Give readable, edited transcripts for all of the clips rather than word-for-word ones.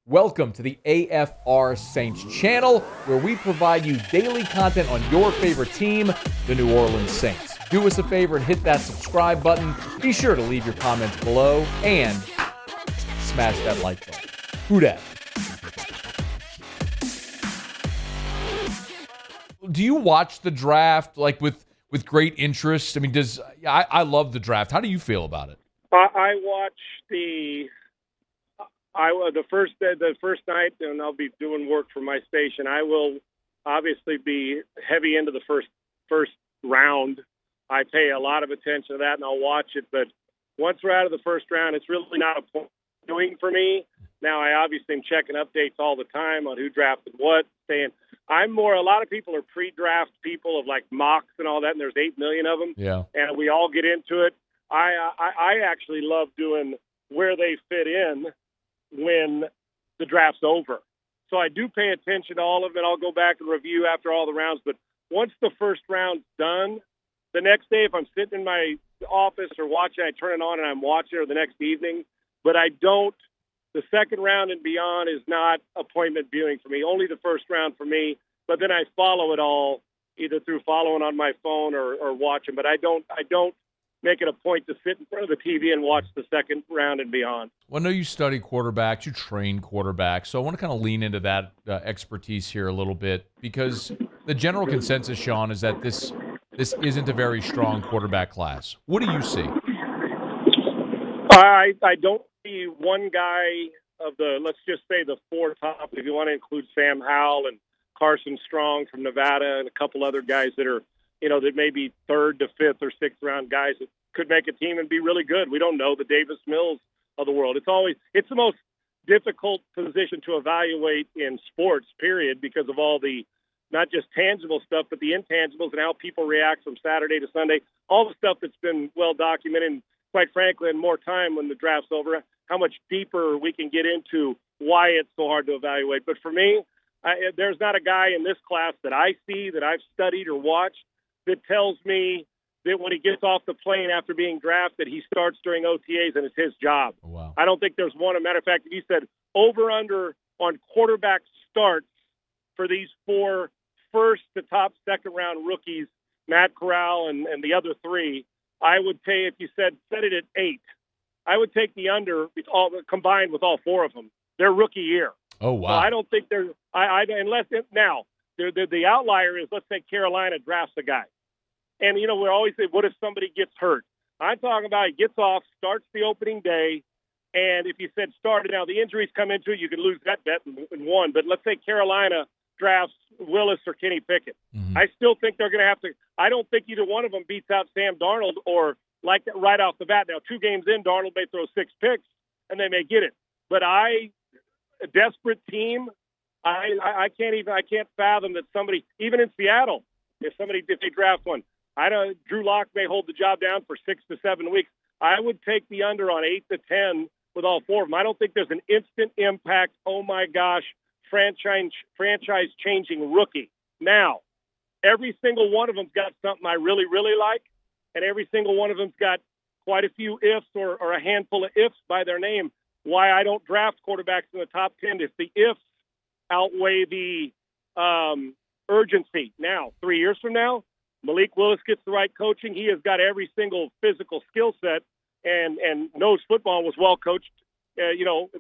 Welcome to the AFR Saints channel, where we provide you daily content on your favorite team, the New Orleans Saints. Do us a favor and hit that subscribe button. Be sure to leave your comments below and smash that like button. Who dat? Do you watch the draft like with great interest? I mean, I love the draft. How do you feel about it? I watch the first night, and I'll be doing work for my station. I will obviously be heavy into the first round. I pay a lot of attention to that, and I'll watch it. But once we're out of the first round, it's really not a point doing for me. Now, I obviously am checking updates all the time on who drafted what. Saying a lot of people are pre-draft people of like mocks and all that, and there's 8 million of them. Yeah, and we all get into it. I actually love doing where they fit in when the draft's over. So I do pay attention to all of it. I'll go back and review after all the rounds. But once the first round's done, the next day, if I'm sitting in my office or watching, I turn it on and I'm watching, or the next evening. But the second round and beyond is not appointment viewing for me, only the first round for me. But then I follow it all either through following on my phone or watching. But I don't make it a point to sit in front of the TV and watch the second round and beyond. Well, I know you study quarterbacks, you train quarterbacks, so I want to kind of lean into that expertise here a little bit, because the general consensus, Sean, is that this isn't a very strong quarterback class. What do you see? I don't see one guy of let's just say the four top, if you want to include Sam Howell and Carson Strong from Nevada and a couple other guys that are, that may be third to fifth or sixth round guys that could make a team and be really good. We don't know the Davis Mills of the world. It's the most difficult position to evaluate in sports, period, because of all the, not just tangible stuff, but the intangibles and how people react from Saturday to Sunday, all the stuff that's been well documented. And quite frankly, in more time when the draft's over, how much deeper we can get into why it's so hard to evaluate. But for me, there's not a guy in this class that I see, that I've studied or watched, that tells me that when he gets off the plane after being drafted, he starts during OTAs and it's his job. Wow. I don't think there's one. As a matter of fact, if you said over-under on quarterback starts for these four first to top second-round rookies, Matt Corral and the other three, I would say if you set it at 8, I would take the under combined with all four of them, their rookie year. Oh, wow. So I don't think there's – now, the outlier is, let's say Carolina drafts a guy. And, we always say, what if somebody gets hurt? I'm talking about he gets off, starts the opening day, and if you said started, now the injuries come into it, you could lose that bet in one. But let's say Carolina drafts Willis or Kenny Pickett. Mm-hmm. I still think they're going to have to – I don't think either one of them beats out Sam Darnold or like that right off the bat. Now, 2 games in, Darnold may throw 6 picks, and they may get it. But a desperate team, I can't fathom that somebody, even in Seattle, if they draft one, Drew Lock may hold the job down for 6 to 7 weeks. I would take the under on 8 to 10 with all four of them. I don't think there's an instant impact, oh my gosh, franchise-changing rookie. Now, every single one of them's got something I really, really like, and every single one of them's got quite a few ifs or a handful of ifs by their name. Why I don't draft quarterbacks in the top 10 if the ifs outweigh the urgency. Now, 3 years from now, Malik Willis gets the right coaching. He has got every single physical skill set and knows football, was well coached, by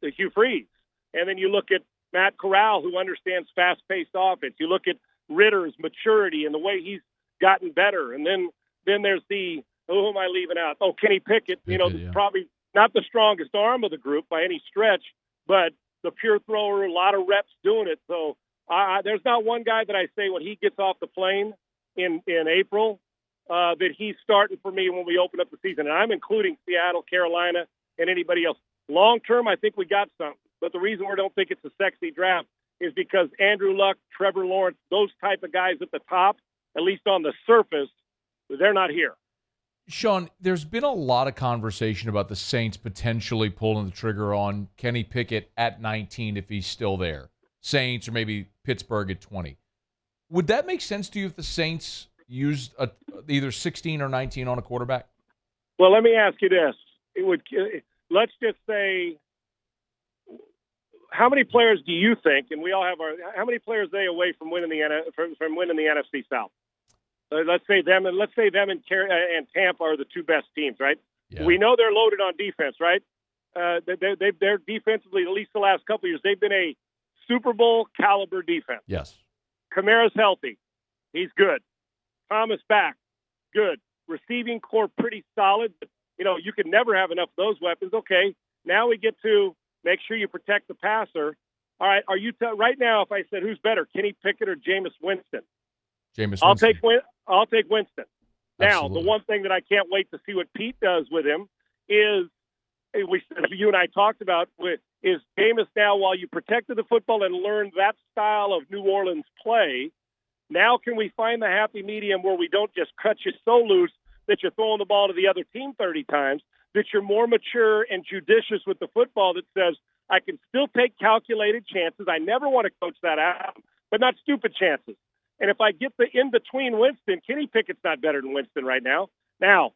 Hugh Freeze. And then you look at Matt Corral, who understands fast-paced offense. You look at Ritter's maturity and the way he's gotten better. And then there's who am I leaving out? Oh, Kenny Pickett, probably not the strongest arm of the group by any stretch, but the pure thrower, a lot of reps doing it. So there's not one guy that I say when he gets off the plane in April that he's starting for me when we open up the season. And I'm including Seattle, Carolina, and anybody else. Long term, I think we got something. But the reason we don't think it's a sexy draft is because Andrew Luck, Trevor Lawrence, those type of guys at the top, at least on the surface, they're not here. Sean, there's been a lot of conversation about the Saints potentially pulling the trigger on Kenny Pickett at 19 if he's still there. Saints or maybe Pittsburgh at 20. Would that make sense to you if the Saints used either 16 or 19 on a quarterback? Well, let me ask you this. Let's just say how many players do you think, and we all have how many players are they away from winning from winning the NFC South? Let's say them and Tampa are the two best teams, right? Yeah. We know they're loaded on defense, right? They're defensively, at least the last couple of years, they've been a Super Bowl caliber defense. Yes. Kamara's healthy. He's good. Thomas back. Good. Receiving core pretty solid. But, you can never have enough of those weapons. Okay, now we get to make sure you protect the passer. All right, are you right now, if I said who's better, Kenny Pickett or Jameis Winston? Jameis I'll Winston. take Winston. Now, Absolutely. the one thing that I can't wait to see what Pete does with him is, you and I talked about, is Jameis now, while you protected the football and learned that style of New Orleans play, now can we find the happy medium where we don't just cut you so loose that you're throwing the ball to the other team 30 times, that you're more mature and judicious with the football that says, I can still take calculated chances. I never want to coach that out, but not stupid chances. And if I get the in-between Winston, Kenny Pickett's not better than Winston right now. Now,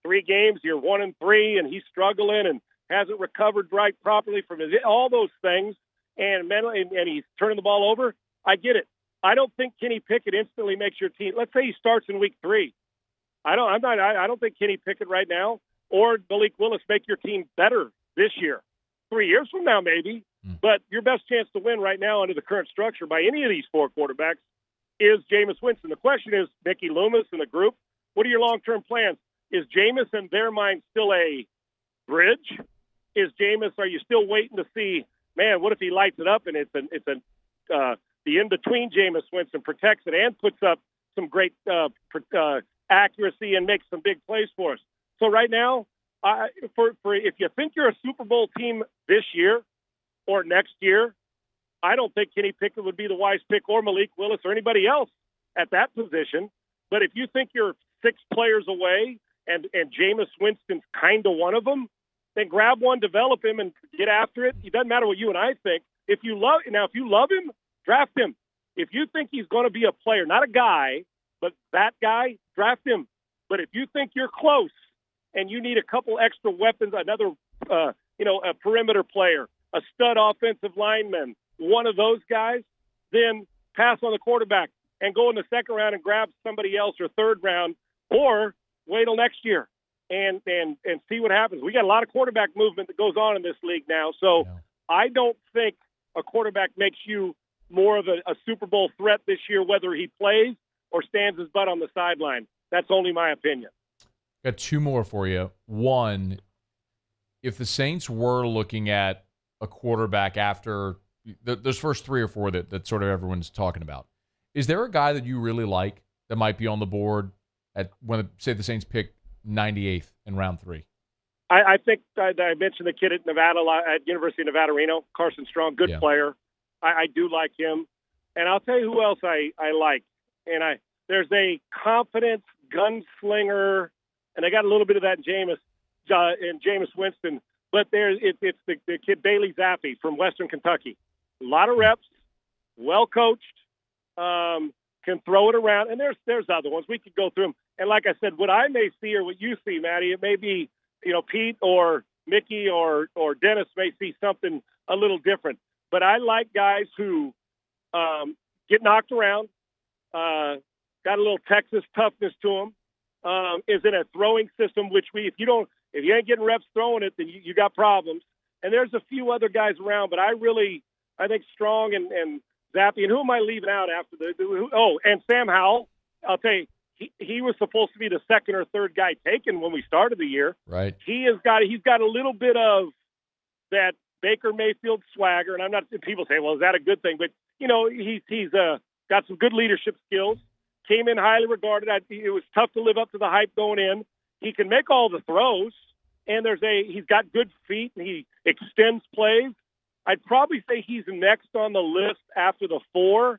3 games, you're 1-3, and he's struggling and hasn't recovered properly from all those things, and mentally, and he's turning the ball over. I get it. I don't think Kenny Pickett instantly makes your team. Let's say he starts in week 3. I don't think Kenny Pickett right now or Malik Willis make your team better this year. 3 years from now, maybe. But your best chance to win right now under the current structure by any of these 4 quarterbacks is Jameis Winston. The question is, Mickey Loomis and the group, what are your long-term plans? Is Jameis in their mind still a bridge? Is Jameis, are you still waiting to see, man, what if he lights it up and the in-between Jameis Winston protects it and puts up some great accuracy and makes some big plays for us? So right now, if you think you're a Super Bowl team this year or next year, I don't think Kenny Pickett would be the wise pick, or Malik Willis or anybody else at that position. But if you think you're 6 players away and Jameis Winston's kind of one of them, then grab one, develop him, and get after it. It doesn't matter what you and I think. If you love him, draft him. If you think he's going to be a player, not a guy, but that guy, draft him. But if you think you're close and you need a couple extra weapons, another, a perimeter player, a stud offensive lineman, one of those guys, then pass on the quarterback and go in the 2nd round and grab somebody else, or 3rd round, or wait till next year and see what happens. We got a lot of quarterback movement that goes on in this league now. So yeah. I don't think a quarterback makes you more of a Super Bowl threat this year, whether he plays or stands his butt on the sideline. That's only my opinion. Got 2 more for you. One, if the Saints were looking at a quarterback after those first 3 or 4 that sort of everyone's talking about, is there a guy that you really like that might be on the board say the Saints pick 98th in round 3? I think I mentioned the kid at Nevada, at University of Nevada, Reno, Carson Strong, good player. I do like him. And I'll tell you who else I like. And there's a confidence gunslinger, and I got a little bit of that in Jameis Winston. But it's the kid Bailey Zappi from Western Kentucky. A lot of reps, well coached, can throw it around. And there's other ones. We could go through them. And like I said, what I may see or what you see, Maddie, it may be, Pete or Mickey or Dennis may see something a little different. But I like guys who get knocked around, got a little Texas toughness to them, is in a throwing system, which if you ain't getting reps throwing it, then you got problems. And there's a few other guys around, but I think Strong and Zappi, and who am I leaving out after and Sam Howell. I'll tell you, he was supposed to be the 2nd or 3rd guy taken when we started the year. Right. He's got a little bit of that Baker Mayfield swagger, and I'm not. People say, well, is that a good thing? But he's got some good leadership skills. Came in highly regarded. It was tough to live up to the hype going in. He can make all the throws, and he's got good feet, and he extends plays. I'd probably say he's next on the list after the 4,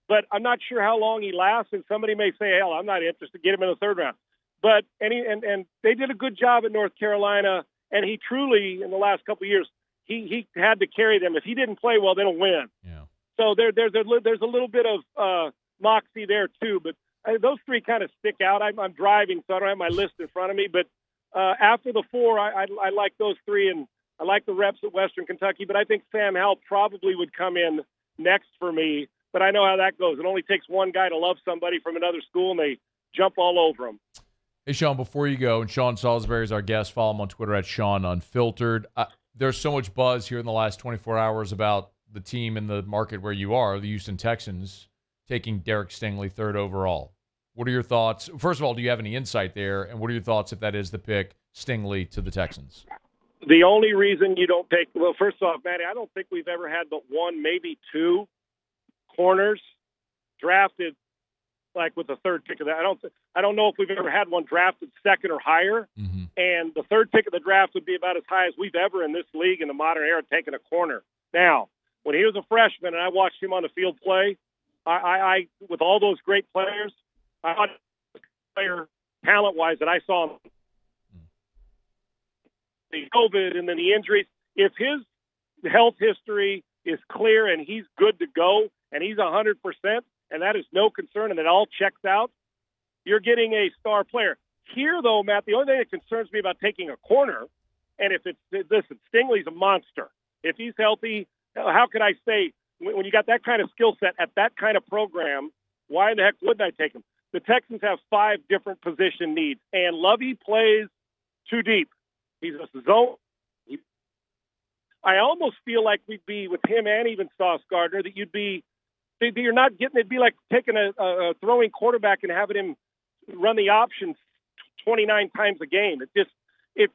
but I'm not sure how long he lasts, and somebody may say, hell, I'm not interested. Get him in the 3rd round. But and they did a good job at North Carolina, and he truly, in the last couple of years, he had to carry them. If he didn't play well, they don't win. Yeah. So there's a little bit of moxie there too, but those 3 kind of stick out. I'm driving, so I don't have my list in front of me. But after the 4, I like those 3, and I like the reps at Western Kentucky, but I think Sam Howell probably would come in next for me. But I know how that goes. It only takes one guy to love somebody from another school, and they jump all over him. Hey, Sean, before you go, and Sean Salisbury is our guest. Follow him on Twitter at Sean Unfiltered. There's so much buzz here in the last 24 hours about the team in the market where you are, the Houston Texans, taking Derek Stingley third overall. What are your thoughts? First of all, do you have any insight there? And what are your thoughts if that is the pick, Stingley to the Texans? The only reason you don't take – well, first off, Matty, I don't think we've ever had but one, maybe two corners drafted like with the third pick of that. I don't know if we've ever had one drafted second or higher. Mm-hmm. And the third pick of the draft would be about as high as we've ever in this league in the modern era taken a corner. Now, when he was a freshman and I watched him on the field play, I with all those great players, I thought player talent-wise that I saw him. The COVID and then the injuries, if his health history is clear and he's good to go and he's 100%, and that is no concern and it all checks out, you're getting a star player. Here, though, Matt, the only thing that concerns me about taking a corner, and if it's, listen, Stingley's a monster. If he's healthy, how could I say, when you got that kind of skill set at that kind of program, why in the heck wouldn't I take him? The Texans have 5 different position needs, and Lovey plays too deep. He's a zone. I almost feel like we'd be, with him and even Sauce Gardner, that you're not getting, it'd be like taking a throwing quarterback and having him run the options 29 times a game. It's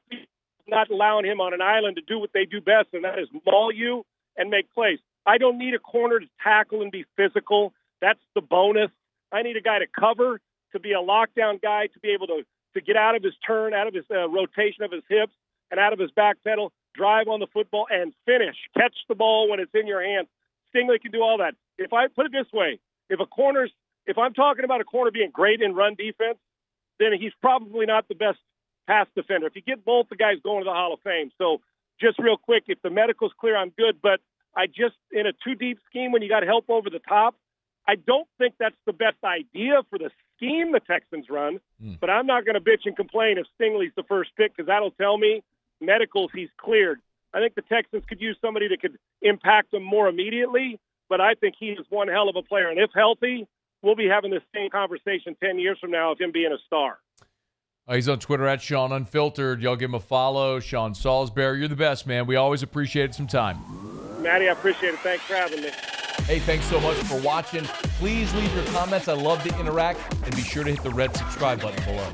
not allowing him on an island to do what they do best, and that is maul you and make plays. I don't need a corner to tackle and be physical. That's the bonus. I need a guy to cover, to be a lockdown guy, to be able to get out of his turn, out of his rotation of his hips, and out of his back pedal, drive on the football, and finish. Catch the ball when it's in your hands. Stingley can do all that. If I put it this way, if I'm talking about a corner being great in run defense, then he's probably not the best pass defender. If you get both the guys going to the Hall of Fame. So just real quick, if the medical's clear, I'm good. But I just, in a too deep scheme when you got help over the top, I don't think that's the best idea for the scheme the Texans run. But I'm not going to bitch and complain if Stingley's the first pick, because that'll tell me medicals he's cleared. I think the Texans could use somebody that could impact them more immediately, but I think he is one hell of a player. And if healthy, we'll be having this same conversation 10 years from now of him being a star. He's on Twitter at Sean Unfiltered. Y'all give him a follow. Sean Salisbury, you're the best, man. We always appreciate some time. Matty, I appreciate it. Thanks for having me. Hey, thanks so much for watching. Please leave your comments. I love to interact. And be sure to hit the red subscribe button below.